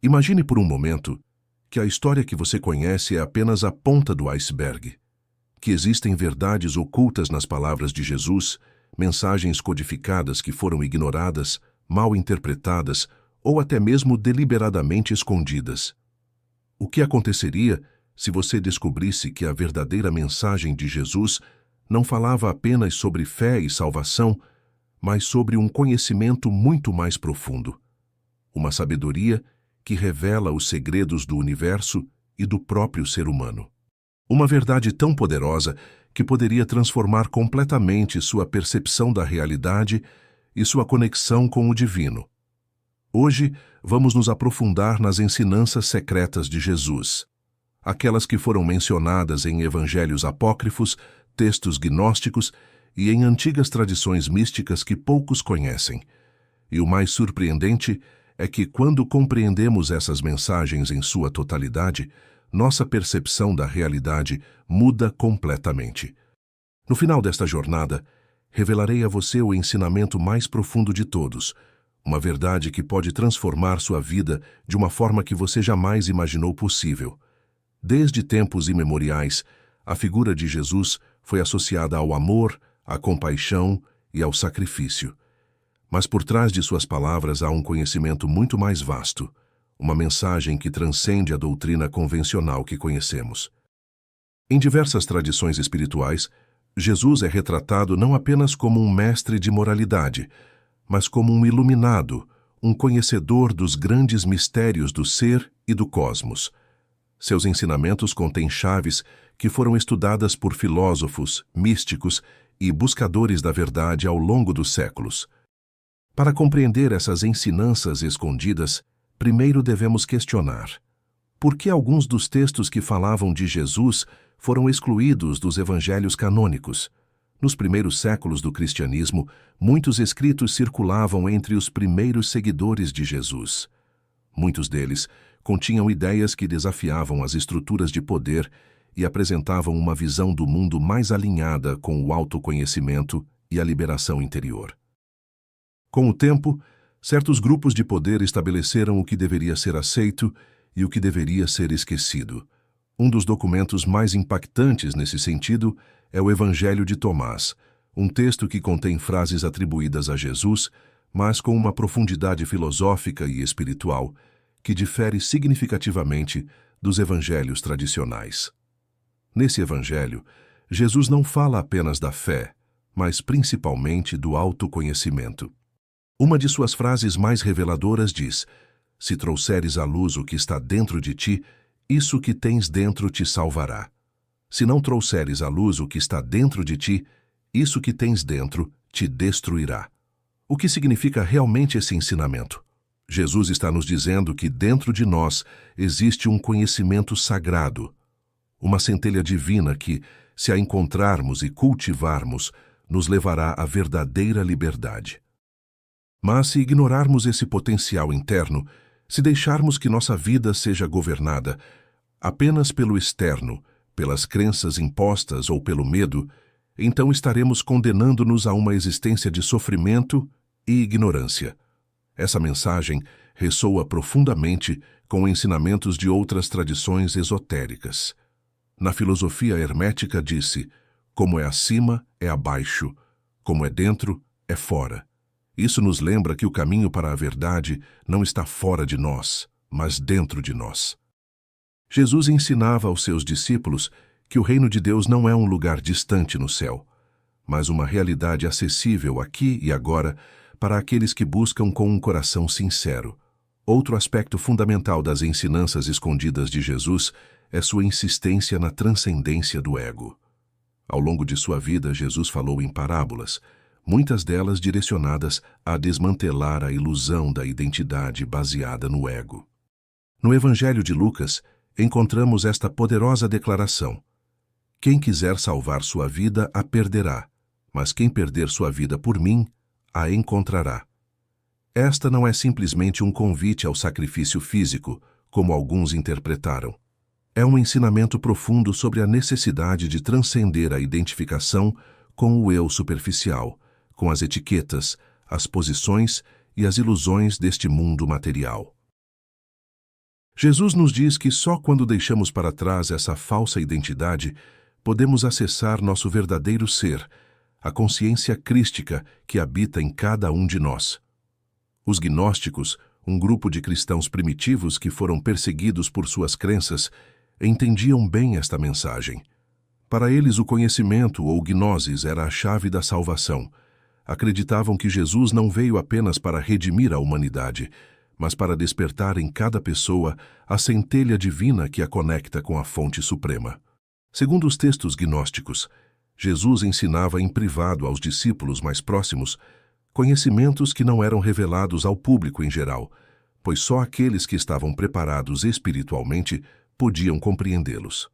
Imagine por um momento que a história que você conhece é apenas a ponta do iceberg, que existem verdades ocultas nas palavras de Jesus, mensagens codificadas que foram ignoradas, mal interpretadas ou até mesmo deliberadamente escondidas. O que aconteceria se você descobrisse que a verdadeira mensagem de Jesus não falava apenas sobre fé e salvação, mas sobre um conhecimento muito mais profundo, uma sabedoria que revela os segredos do universo e do próprio ser humano? Uma verdade tão poderosa que poderia transformar completamente sua percepção da realidade e sua conexão com o divino. Hoje, vamos nos aprofundar nas ensinanças secretas de Jesus, aquelas que foram mencionadas em evangelhos apócrifos, textos gnósticos e em antigas tradições místicas que poucos conhecem. E o mais surpreendente é que, quando compreendemos essas mensagens em sua totalidade, nossa percepção da realidade muda completamente. No final desta jornada, revelarei a você o ensinamento mais profundo de todos, uma verdade que pode transformar sua vida de uma forma que você jamais imaginou possível. Desde tempos imemoriais, a figura de Jesus foi associada ao amor, à compaixão e ao sacrifício. Mas por trás de suas palavras há um conhecimento muito mais vasto, uma mensagem que transcende a doutrina convencional que conhecemos. Em diversas tradições espirituais, Jesus é retratado não apenas como um mestre de moralidade, mas como um iluminado, um conhecedor dos grandes mistérios do ser e do cosmos. Seus ensinamentos contêm chaves que foram estudadas por filósofos, místicos e buscadores da verdade ao longo dos séculos. Para compreender essas ensinanças escondidas, primeiro devemos questionar: por que alguns dos textos que falavam de Jesus foram excluídos dos evangelhos canônicos? Nos primeiros séculos do cristianismo, muitos escritos circulavam entre os primeiros seguidores de Jesus. Muitos deles continham ideias que desafiavam as estruturas de poder e apresentavam uma visão do mundo mais alinhada com o autoconhecimento e a liberação interior. Com o tempo, certos grupos de poder estabeleceram o que deveria ser aceito e o que deveria ser esquecido. Um dos documentos mais impactantes nesse sentido é o Evangelho de Tomás, um texto que contém frases atribuídas a Jesus, mas com uma profundidade filosófica e espiritual que difere significativamente dos evangelhos tradicionais. Nesse evangelho, Jesus não fala apenas da fé, mas principalmente do autoconhecimento. Uma de suas frases mais reveladoras diz: "Se trouxeres à luz o que está dentro de ti, isso que tens dentro te salvará. Se não trouxeres à luz o que está dentro de ti, isso que tens dentro te destruirá." O que significa realmente esse ensinamento? Jesus está nos dizendo que dentro de nós existe um conhecimento sagrado, uma centelha divina que, se a encontrarmos e cultivarmos, nos levará à verdadeira liberdade. Mas se ignorarmos esse potencial interno, se deixarmos que nossa vida seja governada apenas pelo externo, pelas crenças impostas ou pelo medo, então estaremos condenando-nos a uma existência de sofrimento e ignorância. Essa mensagem ressoa profundamente com ensinamentos de outras tradições esotéricas. Na filosofia hermética disse: como é acima, é abaixo, como é dentro, é fora. Isso nos lembra que o caminho para a verdade não está fora de nós, mas dentro de nós. Jesus ensinava aos seus discípulos que o reino de Deus não é um lugar distante no céu, mas uma realidade acessível aqui e agora para aqueles que buscam com um coração sincero. Outro aspecto fundamental das ensinanças escondidas de Jesus é sua insistência na transcendência do ego. Ao longo de sua vida, Jesus falou em parábolas, muitas delas direcionadas a desmantelar a ilusão da identidade baseada no ego. No Evangelho de Lucas, encontramos esta poderosa declaração: "Quem quiser salvar sua vida, a perderá, mas quem perder sua vida por mim, a encontrará." Esta não é simplesmente um convite ao sacrifício físico, como alguns interpretaram. É um ensinamento profundo sobre a necessidade de transcender a identificação com o eu superficial, com as etiquetas, as posições e as ilusões deste mundo material. Jesus nos diz que só quando deixamos para trás essa falsa identidade podemos acessar nosso verdadeiro ser, a consciência crística que habita em cada um de nós. Os gnósticos, um grupo de cristãos primitivos que foram perseguidos por suas crenças, entendiam bem esta mensagem. Para eles, o conhecimento ou gnosis era a chave da salvação. Acreditavam que Jesus não veio apenas para redimir a humanidade, mas para despertar em cada pessoa a centelha divina que a conecta com a fonte suprema. Segundo os textos gnósticos, Jesus ensinava em privado aos discípulos mais próximos conhecimentos que não eram revelados ao público em geral, pois só aqueles que estavam preparados espiritualmente podiam compreendê-los.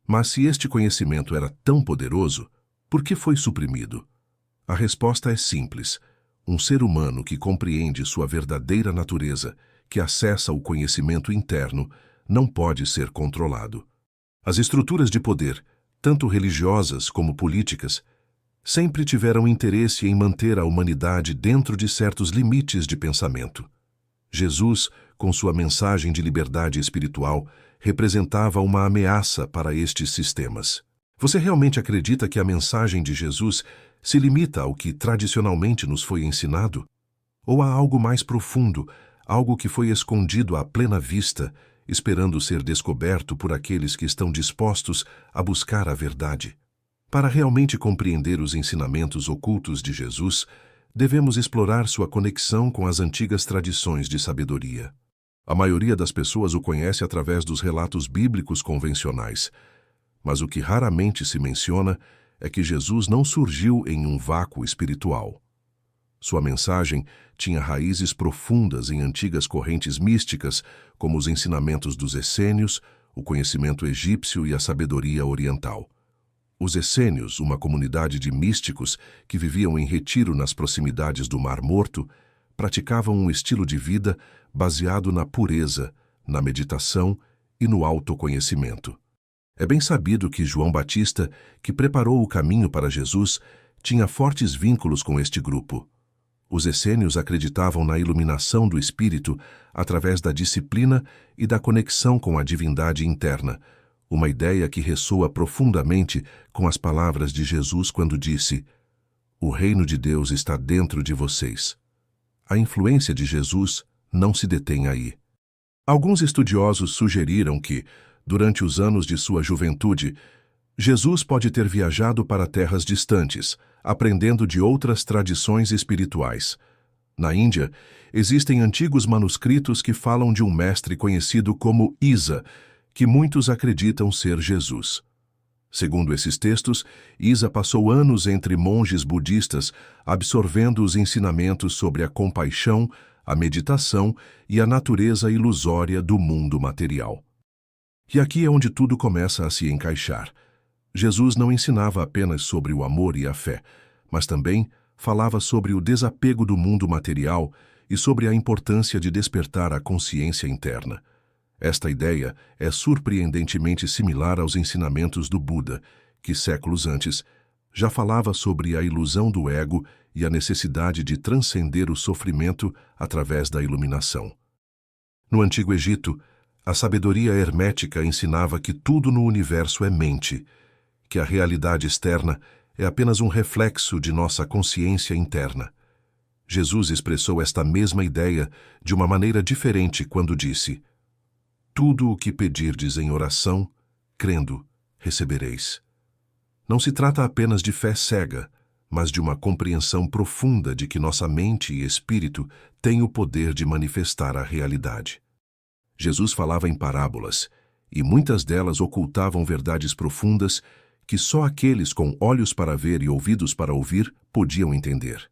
Mas se este conhecimento era tão poderoso, por que foi suprimido? A resposta é simples. Um ser humano que compreende sua verdadeira natureza, que acessa o conhecimento interno, não pode ser controlado. As estruturas de poder, tanto religiosas como políticas, sempre tiveram interesse em manter a humanidade dentro de certos limites de pensamento. Jesus, com sua mensagem de liberdade espiritual, representava uma ameaça para estes sistemas. Você realmente acredita que a mensagem de Jesus se limita ao que tradicionalmente nos foi ensinado? Ou há algo mais profundo, algo que foi escondido à plena vista, esperando ser descoberto por aqueles que estão dispostos a buscar a verdade? Para realmente compreender os ensinamentos ocultos de Jesus, devemos explorar sua conexão com as antigas tradições de sabedoria. A maioria das pessoas o conhece através dos relatos bíblicos convencionais, mas o que raramente se menciona é que Jesus não surgiu em um vácuo espiritual. Sua mensagem tinha raízes profundas em antigas correntes místicas, como os ensinamentos dos essênios, o conhecimento egípcio e a sabedoria oriental. Os essênios, uma comunidade de místicos que viviam em retiro nas proximidades do Mar Morto, praticavam um estilo de vida baseado na pureza, na meditação e no autoconhecimento. É bem sabido que João Batista, que preparou o caminho para Jesus, tinha fortes vínculos com este grupo. Os essênios acreditavam na iluminação do espírito através da disciplina e da conexão com a divindade interna, uma ideia que ressoa profundamente com as palavras de Jesus quando disse: "O reino de Deus está dentro de vocês." A influência de Jesus não se detém aí. Alguns estudiosos sugeriram que, durante os anos de sua juventude, Jesus pode ter viajado para terras distantes, aprendendo de outras tradições espirituais. Na Índia, existem antigos manuscritos que falam de um mestre conhecido como Isa, que muitos acreditam ser Jesus. Segundo esses textos, Isa passou anos entre monges budistas, absorvendo os ensinamentos sobre a compaixão, a meditação e a natureza ilusória do mundo material. E aqui é onde tudo começa a se encaixar. Jesus não ensinava apenas sobre o amor e a fé, mas também falava sobre o desapego do mundo material e sobre a importância de despertar a consciência interna. Esta ideia é surpreendentemente similar aos ensinamentos do Buda, que séculos antes já falava sobre a ilusão do ego e a necessidade de transcender o sofrimento através da iluminação. No Antigo Egito, a sabedoria hermética ensinava que tudo no universo é mente, que a realidade externa é apenas um reflexo de nossa consciência interna. Jesus expressou esta mesma ideia de uma maneira diferente quando disse: "Tudo o que pedirdes em oração, crendo, recebereis." Não se trata apenas de fé cega, mas de uma compreensão profunda de que nossa mente e espírito têm o poder de manifestar a realidade. Jesus falava em parábolas, e muitas delas ocultavam verdades profundas que só aqueles com olhos para ver e ouvidos para ouvir podiam entender.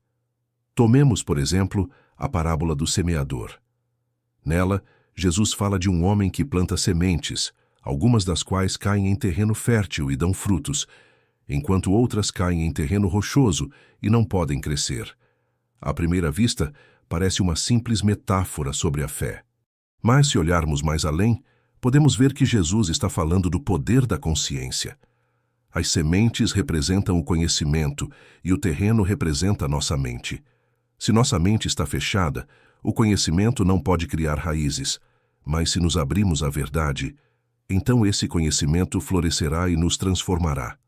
Tomemos, por exemplo, a parábola do semeador. Nela, Jesus fala de um homem que planta sementes, algumas das quais caem em terreno fértil e dão frutos, enquanto outras caem em terreno rochoso e não podem crescer. À primeira vista, parece uma simples metáfora sobre a fé. Mas, se olharmos mais além, podemos ver que Jesus está falando do poder da consciência. As sementes representam o conhecimento e o terreno representa nossa mente. Se nossa mente está fechada, o conhecimento não pode criar raízes, mas se nos abrimos à verdade, então esse conhecimento florescerá e nos transformará.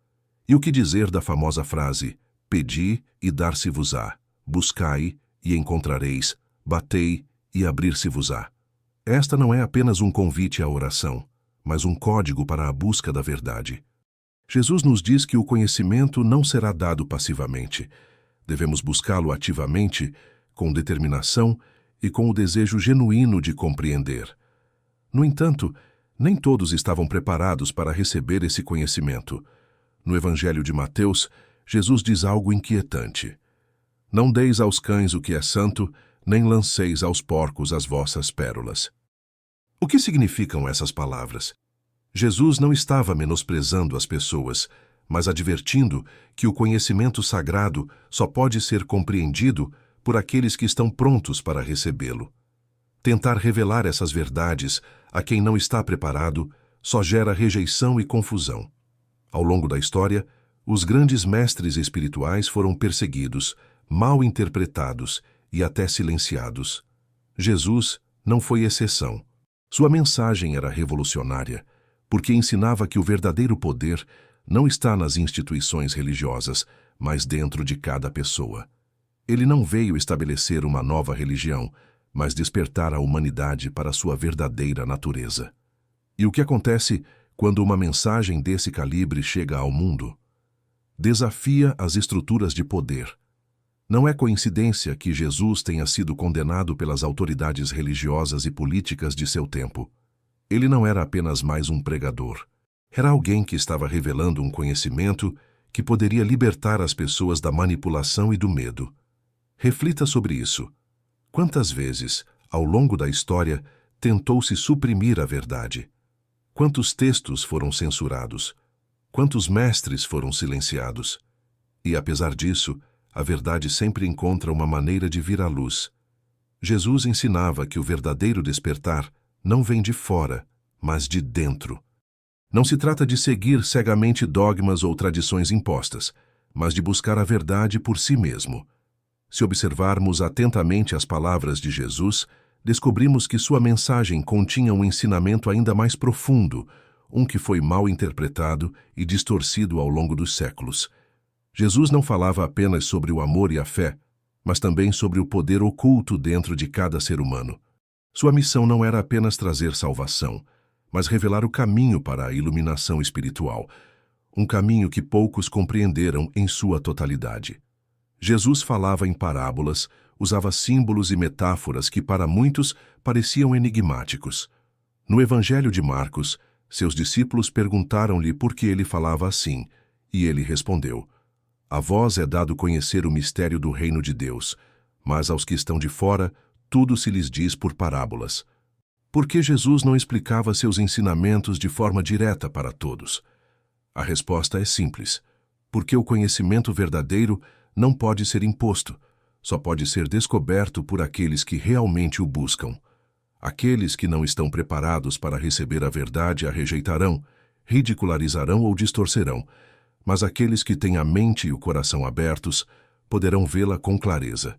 E o que dizer da famosa frase: pedi e dar-se-vos-á, buscai e encontrareis, batei e abrir-se-vos-á? Esta não é apenas um convite à oração, mas um código para a busca da verdade. Jesus nos diz que o conhecimento não será dado passivamente. Devemos buscá-lo ativamente, com determinação e com o desejo genuíno de compreender. No entanto, nem todos estavam preparados para receber esse conhecimento. No Evangelho de Mateus, Jesus diz algo inquietante: não deis aos cães o que é santo, nem lanceis aos porcos as vossas pérolas. O que significam essas palavras? Jesus não estava menosprezando as pessoas, mas advertindo que o conhecimento sagrado só pode ser compreendido por aqueles que estão prontos para recebê-lo. Tentar revelar essas verdades a quem não está preparado só gera rejeição e confusão. Ao longo da história, os grandes mestres espirituais foram perseguidos, mal interpretados e até silenciados. Jesus não foi exceção. Sua mensagem era revolucionária, porque ensinava que o verdadeiro poder não está nas instituições religiosas, mas dentro de cada pessoa. Ele não veio estabelecer uma nova religião, mas despertar a humanidade para sua verdadeira natureza. E o que acontece quando uma mensagem desse calibre chega ao mundo? Desafia as estruturas de poder. Não é coincidência que Jesus tenha sido condenado pelas autoridades religiosas e políticas de seu tempo. Ele não era apenas mais um pregador. Era alguém que estava revelando um conhecimento que poderia libertar as pessoas da manipulação e do medo. Reflita sobre isso. Quantas vezes, ao longo da história, tentou-se suprimir a verdade? Quantos textos foram censurados? Quantos mestres foram silenciados? E, apesar disso, a verdade sempre encontra uma maneira de vir à luz. Jesus ensinava que o verdadeiro despertar não vem de fora, mas de dentro. Não se trata de seguir cegamente dogmas ou tradições impostas, mas de buscar a verdade por si mesmo. Se observarmos atentamente as palavras de Jesus, descobrimos que sua mensagem continha um ensinamento ainda mais profundo, um que foi mal interpretado e distorcido ao longo dos séculos. Jesus não falava apenas sobre o amor e a fé, mas também sobre o poder oculto dentro de cada ser humano. Sua missão não era apenas trazer salvação, mas revelar o caminho para a iluminação espiritual, um caminho que poucos compreenderam em sua totalidade. Jesus falava em parábolas, usava símbolos e metáforas que para muitos pareciam enigmáticos. No Evangelho de Marcos, seus discípulos perguntaram-lhe por que ele falava assim, e ele respondeu: a vós é dado conhecer o mistério do reino de Deus, mas aos que estão de fora, tudo se lhes diz por parábolas. Por que Jesus não explicava seus ensinamentos de forma direta para todos? A resposta é simples: porque o conhecimento verdadeiro não pode ser imposto, só pode ser descoberto por aqueles que realmente o buscam. Aqueles que não estão preparados para receber a verdade a rejeitarão, ridicularizarão ou distorcerão, mas aqueles que têm a mente e o coração abertos poderão vê-la com clareza.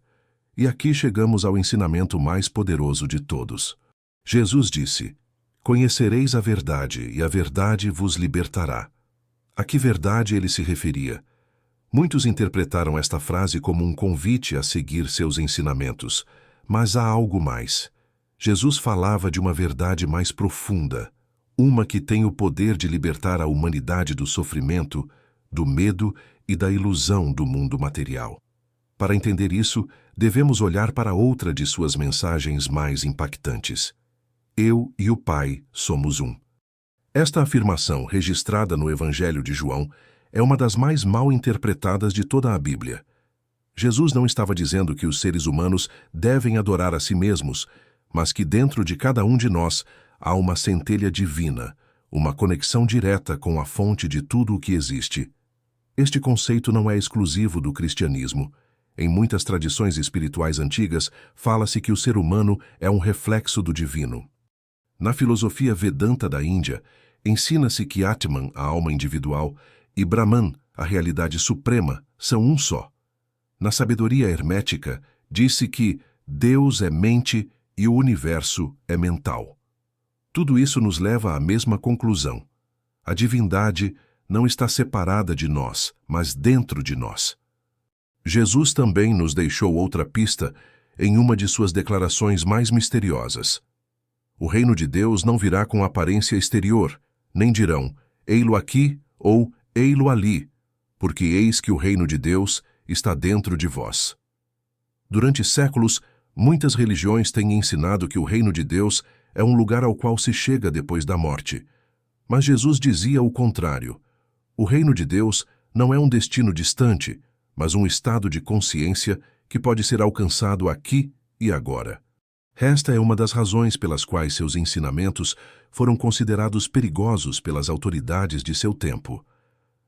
E aqui chegamos ao ensinamento mais poderoso de todos. Jesus disse: conhecereis a verdade, e a verdade vos libertará. A que verdade ele se referia? Muitos interpretaram esta frase como um convite a seguir seus ensinamentos, mas há algo mais. Jesus falava de uma verdade mais profunda, uma que tem o poder de libertar a humanidade do sofrimento, do medo e da ilusão do mundo material. Para entender isso, devemos olhar para outra de suas mensagens mais impactantes. Eu e o Pai somos um. Esta afirmação, registrada no Evangelho de João, é uma das mais mal interpretadas de toda a Bíblia. Jesus não estava dizendo que os seres humanos devem adorar a si mesmos, mas que dentro de cada um de nós há uma centelha divina, uma conexão direta com a fonte de tudo o que existe. Este conceito não é exclusivo do cristianismo. Em muitas tradições espirituais antigas, fala-se que o ser humano é um reflexo do divino. Na filosofia Vedanta da Índia, ensina-se que Atman, a alma individual, e Brahman, a realidade suprema, são um só. Na sabedoria hermética, disse que Deus é mente e o universo é mental. Tudo isso nos leva à mesma conclusão. A divindade não está separada de nós, mas dentro de nós. Jesus também nos deixou outra pista em uma de suas declarações mais misteriosas. O reino de Deus não virá com aparência exterior, nem dirão, ei-lo aqui ou ei-lo ali, porque eis que o reino de Deus está dentro de vós. Durante séculos, muitas religiões têm ensinado que o reino de Deus é um lugar ao qual se chega depois da morte. Mas Jesus dizia o contrário. O reino de Deus não é um destino distante, mas um estado de consciência que pode ser alcançado aqui e agora. Esta é uma das razões pelas quais seus ensinamentos foram considerados perigosos pelas autoridades de seu tempo.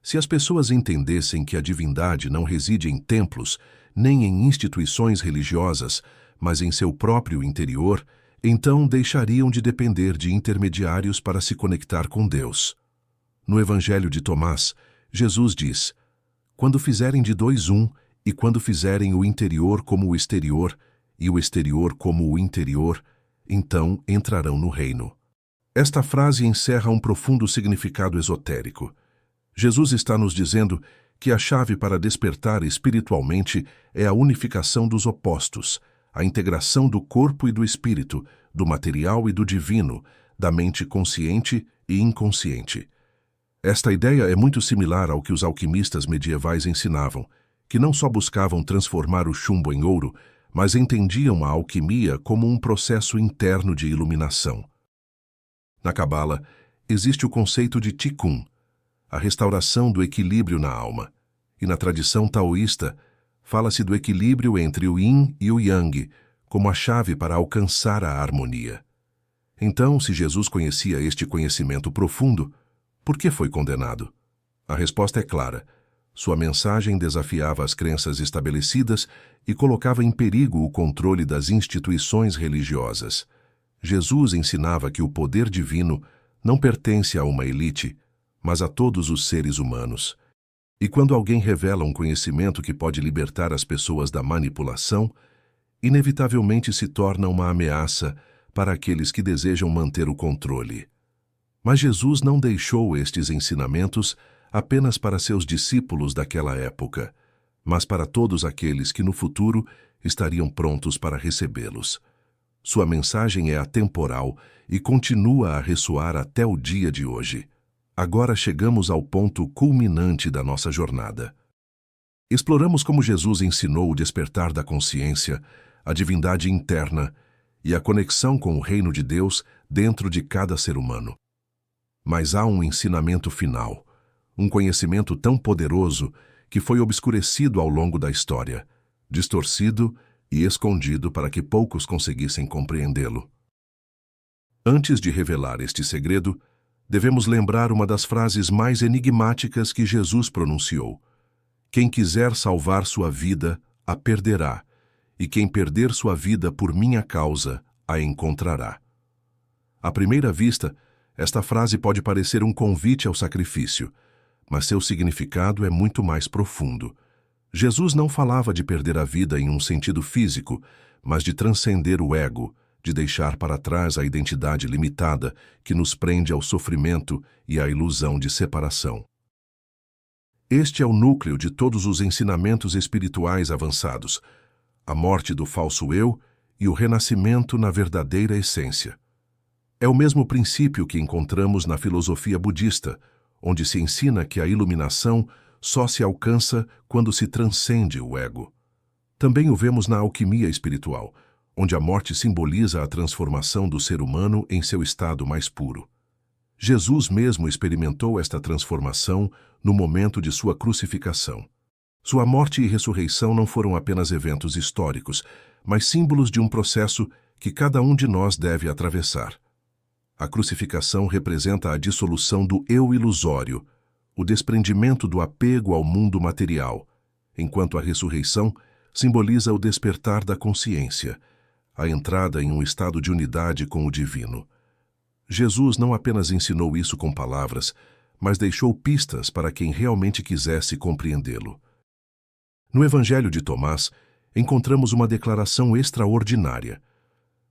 Se as pessoas entendessem que a divindade não reside em templos, nem em instituições religiosas, mas em seu próprio interior, então deixariam de depender de intermediários para se conectar com Deus. No Evangelho de Tomás, Jesus diz, quando fizerem de dois um, e quando fizerem o interior como o exterior, e o exterior como o interior, então entrarão no reino. Esta frase encerra um profundo significado esotérico. Jesus está nos dizendo que a chave para despertar espiritualmente é a unificação dos opostos, a integração do corpo e do espírito, do material e do divino, da mente consciente e inconsciente. Esta ideia é muito similar ao que os alquimistas medievais ensinavam, que não só buscavam transformar o chumbo em ouro, mas entendiam a alquimia como um processo interno de iluminação. Na Cabala, existe o conceito de Tikkun, a restauração do equilíbrio na alma, e na tradição taoísta, fala-se do equilíbrio entre o Yin e o Yang, como a chave para alcançar a harmonia. Então, se Jesus conhecia este conhecimento profundo, por que foi condenado? A resposta é clara. Sua mensagem desafiava as crenças estabelecidas e colocava em perigo o controle das instituições religiosas. Jesus ensinava que o poder divino não pertence a uma elite, mas a todos os seres humanos. E quando alguém revela um conhecimento que pode libertar as pessoas da manipulação, inevitavelmente se torna uma ameaça para aqueles que desejam manter o controle. Mas Jesus não deixou estes ensinamentos apenas para seus discípulos daquela época, mas para todos aqueles que no futuro estariam prontos para recebê-los. Sua mensagem é atemporal e continua a ressoar até o dia de hoje. Agora chegamos ao ponto culminante da nossa jornada. Exploramos como Jesus ensinou o despertar da consciência, a divindade interna e a conexão com o reino de Deus dentro de cada ser humano. Mas há um ensinamento final, um conhecimento tão poderoso que foi obscurecido ao longo da história, distorcido e escondido para que poucos conseguissem compreendê-lo. Antes de revelar este segredo, devemos lembrar uma das frases mais enigmáticas que Jesus pronunciou. Quem quiser salvar sua vida, a perderá, e quem perder sua vida por minha causa, a encontrará. À primeira vista, esta frase pode parecer um convite ao sacrifício, mas seu significado é muito mais profundo. Jesus não falava de perder a vida em um sentido físico, mas de transcender o ego, de deixar para trás a identidade limitada que nos prende ao sofrimento e à ilusão de separação. Este é o núcleo de todos os ensinamentos espirituais avançados, a morte do falso eu e o renascimento na verdadeira essência. É o mesmo princípio que encontramos na filosofia budista, onde se ensina que a iluminação só se alcança quando se transcende o ego. Também o vemos na alquimia espiritual, onde a morte simboliza a transformação do ser humano em seu estado mais puro. Jesus mesmo experimentou esta transformação no momento de sua crucificação. Sua morte e ressurreição não foram apenas eventos históricos, mas símbolos de um processo que cada um de nós deve atravessar. A crucificação representa a dissolução do eu ilusório, o desprendimento do apego ao mundo material, enquanto a ressurreição simboliza o despertar da consciência, a entrada em um estado de unidade com o divino. Jesus não apenas ensinou isso com palavras, mas deixou pistas para quem realmente quisesse compreendê-lo. No Evangelho de Tomás, encontramos uma declaração extraordinária.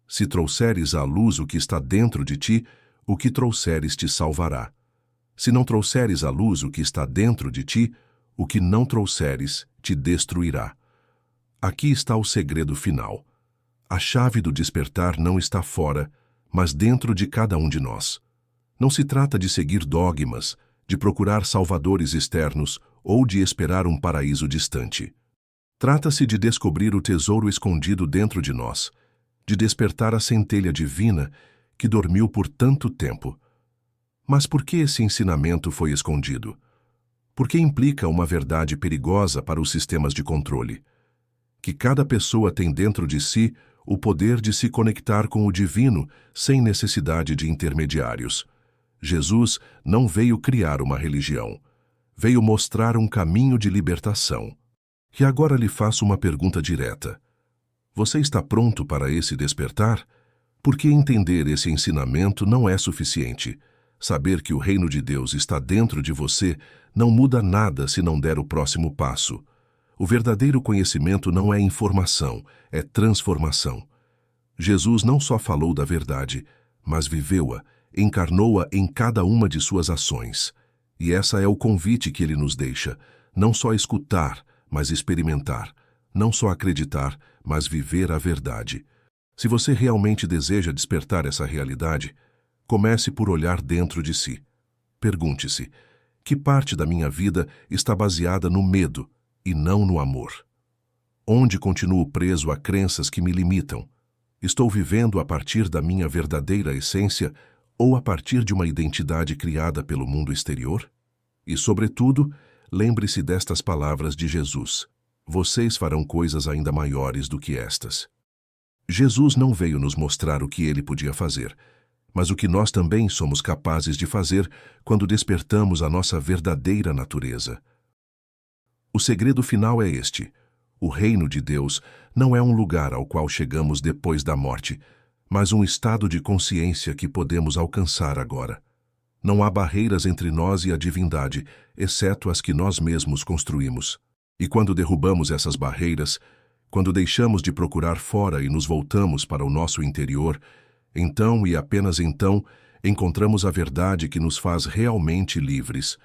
Se trouxeres à luz o que está dentro de ti, o que trouxeres te salvará. Se não trouxeres à luz o que está dentro de ti, o que não trouxeres te destruirá. Aqui está o segredo final. A chave do despertar não está fora, mas dentro de cada um de nós. Não se trata de seguir dogmas, de procurar salvadores externos ou de esperar um paraíso distante. Trata-se de descobrir o tesouro escondido dentro de nós, de despertar a centelha divina que dormiu por tanto tempo. Mas por que esse ensinamento foi escondido? Porque implica uma verdade perigosa para os sistemas de controle. Que cada pessoa tem dentro de si o poder de se conectar com o divino sem necessidade de intermediários. Jesus não veio criar uma religião. Veio mostrar um caminho de libertação. E agora lhe faço uma pergunta direta. Você está pronto para esse despertar? Porque entender esse ensinamento não é suficiente. Saber que o reino de Deus está dentro de você não muda nada se não der o próximo passo. O verdadeiro conhecimento não é informação, é transformação. Jesus não só falou da verdade, mas viveu-a, encarnou-a em cada uma de suas ações. E essa é o convite que ele nos deixa, não só escutar, mas experimentar, não só acreditar, mas viver a verdade. Se você realmente deseja despertar essa realidade, comece por olhar dentro de si. Pergunte-se, que parte da minha vida está baseada no medo e não no amor? Onde continuo preso a crenças que me limitam? Estou vivendo a partir da minha verdadeira essência ou a partir de uma identidade criada pelo mundo exterior? E, sobretudo, lembre-se destas palavras de Jesus. Vocês farão coisas ainda maiores do que estas. Jesus não veio nos mostrar o que ele podia fazer, mas o que nós também somos capazes de fazer quando despertamos a nossa verdadeira natureza. O segredo final é este. O reino de Deus não é um lugar ao qual chegamos depois da morte, mas um estado de consciência que podemos alcançar agora. Não há barreiras entre nós e a divindade, exceto as que nós mesmos construímos. E quando derrubamos essas barreiras, quando deixamos de procurar fora e nos voltamos para o nosso interior, então e apenas então encontramos a verdade que nos faz realmente livres.